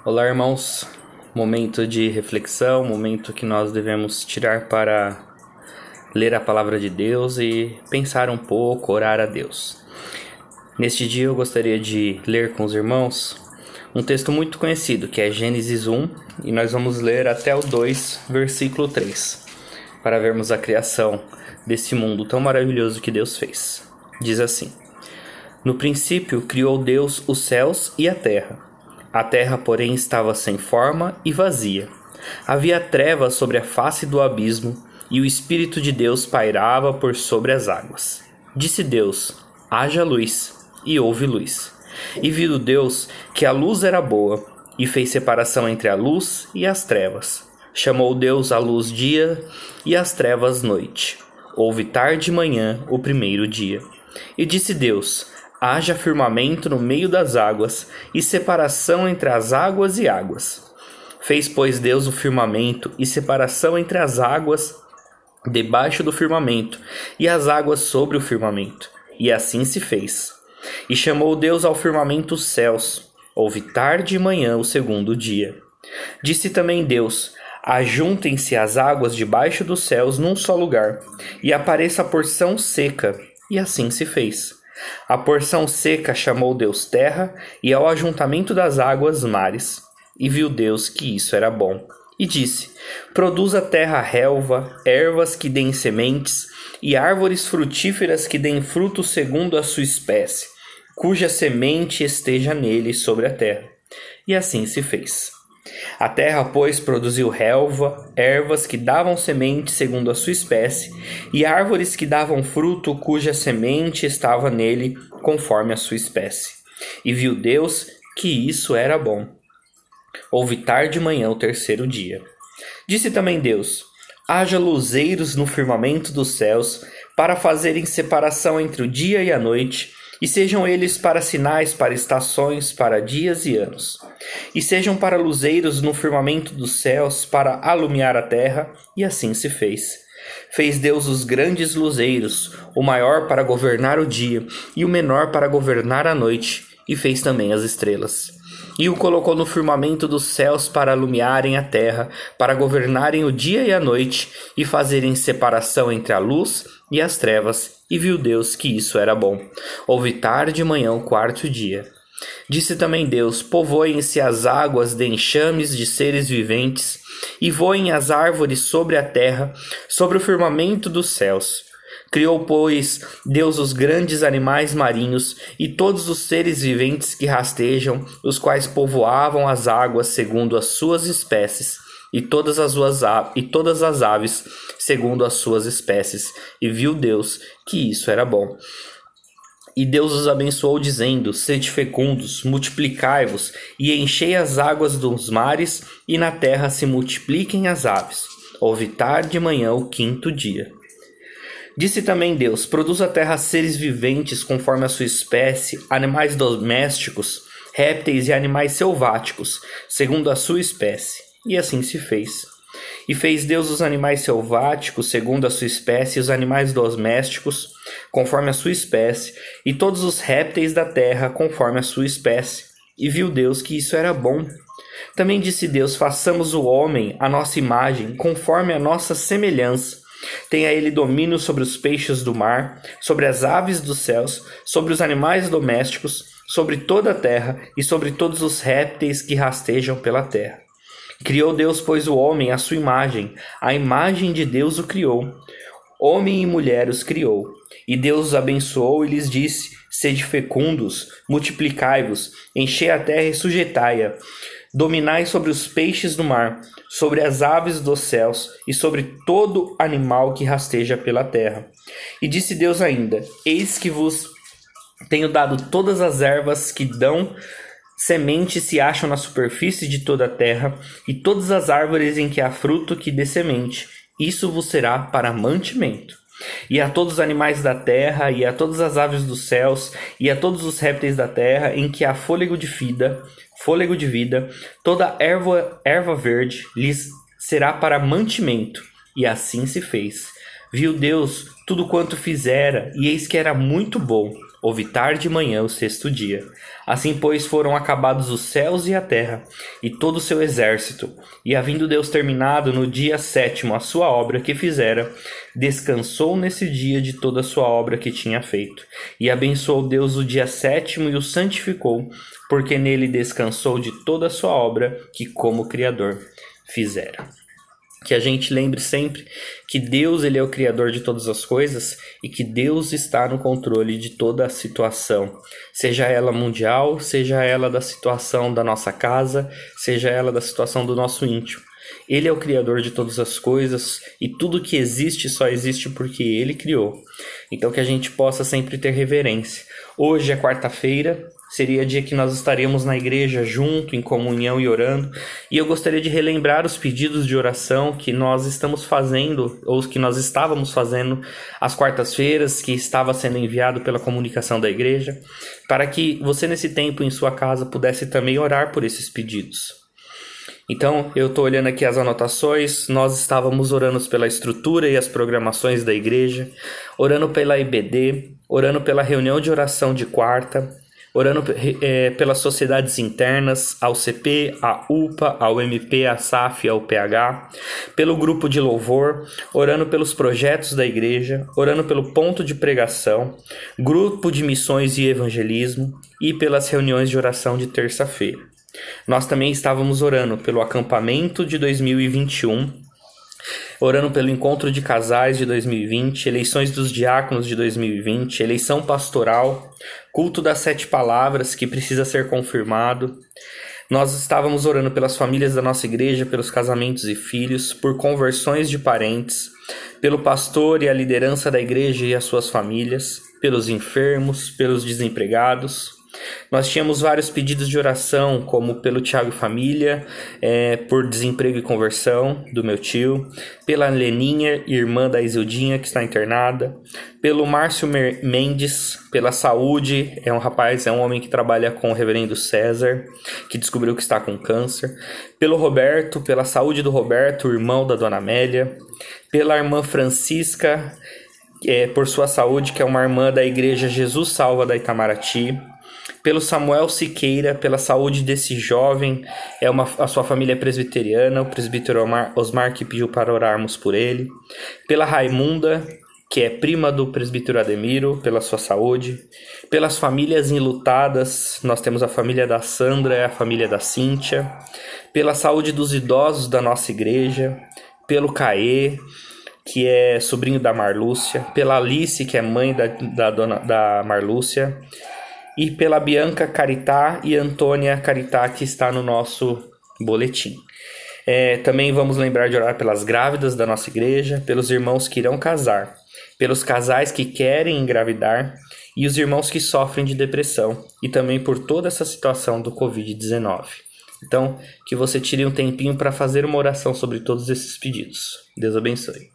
Olá, irmãos. Momento de reflexão, momento que nós devemos tirar para ler a palavra de Deus e pensar um pouco, orar a Deus. Neste dia eu gostaria de ler com os irmãos um texto muito conhecido, que é Gênesis 1, e nós vamos ler até o 2, versículo 3, para vermos a criação desse mundo tão maravilhoso que Deus fez. Diz assim: No princípio criou Deus os céus e a terra. A terra, porém, estava sem forma e vazia. Havia trevas sobre a face do abismo, e o Espírito de Deus pairava por sobre as águas. Disse Deus: haja luz, e houve luz. E viu Deus que a luz era boa, e fez separação entre a luz e as trevas. Chamou Deus a luz dia, e as trevas noite. Houve tarde e manhã o primeiro dia. E disse Deus: haja firmamento no meio das águas, e separação entre as águas e águas. Fez, pois, Deus o firmamento, e separação entre as águas debaixo do firmamento, e as águas sobre o firmamento. E assim se fez. E chamou Deus ao firmamento os céus. Houve tarde e manhã o segundo dia. Disse também Deus: ajuntem-se as águas debaixo dos céus num só lugar, e apareça a porção seca. E assim se fez. A porção seca chamou Deus terra, e ao ajuntamento das águas mares. E viu Deus que isso era bom. E disse: produz a terra relva, ervas que deem sementes, e árvores frutíferas que deem fruto segundo a sua espécie, cuja semente esteja nele sobre a terra. E assim se fez. A terra, pois, produziu relva, ervas que davam semente segundo a sua espécie, e árvores que davam fruto cuja semente estava nele conforme a sua espécie. E viu Deus que isso era bom. Houve tarde e manhã o terceiro dia. Disse também Deus: haja luzeiros no firmamento dos céus, para fazerem separação entre o dia e a noite, e sejam eles para sinais, para estações, para dias e anos. E sejam para luzeiros no firmamento dos céus, para alumiar a terra, e assim se fez. Fez Deus os grandes luzeiros, o maior para governar o dia, e o menor para governar a noite, e fez também as estrelas. E o colocou no firmamento dos céus para alumiarem a terra, para governarem o dia e a noite, e fazerem separação entre a luz e as trevas, e viu Deus que isso era bom. Houve tarde e manhã o quarto dia. Disse também Deus: povoem-se as águas de enxames de seres viventes, e voem as árvores sobre a terra, sobre o firmamento dos céus. Criou, pois, Deus os grandes animais marinhos e todos os seres viventes que rastejam, os quais povoavam as águas segundo as suas espécies, e todas as aves segundo as suas espécies. E viu Deus que isso era bom. E Deus os abençoou, dizendo: sede fecundos, multiplicai-vos, e enchei as águas dos mares, e na terra se multipliquem as aves. Houve tarde e manhã o quinto dia. Disse também Deus: produz a terra seres viventes conforme a sua espécie, animais domésticos, répteis e animais selváticos, segundo a sua espécie. E assim se fez. E fez Deus os animais selváticos, segundo a sua espécie, e os animais domésticos, conforme a sua espécie, e todos os répteis da terra, conforme a sua espécie. E viu Deus que isso era bom. Também disse Deus: façamos o homem à nossa imagem, conforme a nossa semelhança. Tenha ele domínio sobre os peixes do mar, sobre as aves dos céus, sobre os animais domésticos, sobre toda a terra e sobre todos os répteis que rastejam pela terra. Criou Deus, pois, o homem à sua imagem, a imagem de Deus o criou. Homem e mulher os criou. E Deus os abençoou e lhes disse: sede fecundos, multiplicai-vos, enchei a terra e sujeitai-a. Dominai sobre os peixes do mar, sobre as aves dos céus e sobre todo animal que rasteja pela terra. E disse Deus ainda: eis que vos tenho dado todas as ervas que dão semente se acham na superfície de toda a terra, e todas as árvores em que há fruto que dê semente. Isso vos será para mantimento. E a todos os animais da terra, e a todas as aves dos céus, e a todos os répteis da terra, em que há fôlego de vida, toda erva verde lhes será para mantimento. E assim se fez. Viu Deus tudo quanto fizera, e eis que era muito bom. Houve tarde e manhã o 6º dia. Assim, pois, foram acabados os céus e a terra, e todo o seu exército. E havendo Deus terminado no dia 7º a sua obra que fizera, descansou nesse dia de toda a sua obra que tinha feito. E abençoou Deus o dia 7º e o santificou, porque nele descansou de toda a sua obra que como Criador fizera. Que a gente lembre sempre que Deus, ele é o Criador de todas as coisas e que Deus está no controle de toda a situação, seja ela mundial, seja ela da situação da nossa casa, seja ela da situação do nosso íntimo. Ele é o Criador de todas as coisas e tudo que existe só existe porque Ele criou. Então que a gente possa sempre ter reverência. Hoje é quarta-feira, seria dia que nós estaríamos na igreja junto, em comunhão e orando. E eu gostaria de relembrar os pedidos de oração que nós estamos fazendo, ou que nós estávamos fazendo às quartas-feiras, que estava sendo enviado pela comunicação da igreja, para que você nesse tempo em sua casa pudesse também orar por esses pedidos. Então, eu estou olhando aqui as anotações, nós estávamos orando pela estrutura e as programações da igreja, orando pela IBD, orando pela reunião de oração de quarta, orando pelas sociedades internas, ao CP, à UPA, ao MP, à SAF e ao PH, pelo grupo de louvor, orando pelos projetos da igreja, orando pelo ponto de pregação, grupo de missões e evangelismo e pelas reuniões de oração de terça-feira. Nós também estávamos orando pelo acampamento de 2021, orando pelo encontro de casais de 2020, eleições dos diáconos de 2020, eleição pastoral, culto das 7 palavras que precisa ser confirmado. Nós estávamos orando pelas famílias da nossa igreja, pelos casamentos e filhos, por conversões de parentes, pelo pastor e a liderança da igreja e as suas famílias, pelos enfermos, pelos desempregados. Nós tínhamos vários pedidos de oração, como pelo Tiago e família, por desemprego e conversão do meu tio, pela Leninha, irmã da Isildinha, que está internada, pelo Márcio Mendes, pela saúde, é um homem que trabalha com o reverendo César, que descobriu que está com câncer, pelo Roberto, pela saúde do Roberto, irmão da dona Amélia, pela irmã Francisca, por sua saúde, que é uma irmã da igreja Jesus Salva da Itamaraty, pelo Samuel Siqueira, pela saúde desse jovem, a sua família é presbiteriana, o presbítero Osmar que pediu para orarmos por ele, pela Raimunda, que é prima do presbítero Ademiro, pela sua saúde, pelas famílias enlutadas, nós temos a família da Sandra e a família da Cíntia, pela saúde dos idosos da nossa igreja, pelo Caê, que é sobrinho da Marlúcia, pela Alice, que é mãe da Marlúcia, e pela Bianca Caritá e Antônia Caritá, que está no nosso boletim. Também vamos lembrar de orar pelas grávidas da nossa igreja, pelos irmãos que irão casar, pelos casais que querem engravidar e os irmãos que sofrem de depressão, e também por toda essa situação do Covid-19. Então, que você tire um tempinho para fazer uma oração sobre todos esses pedidos. Deus abençoe.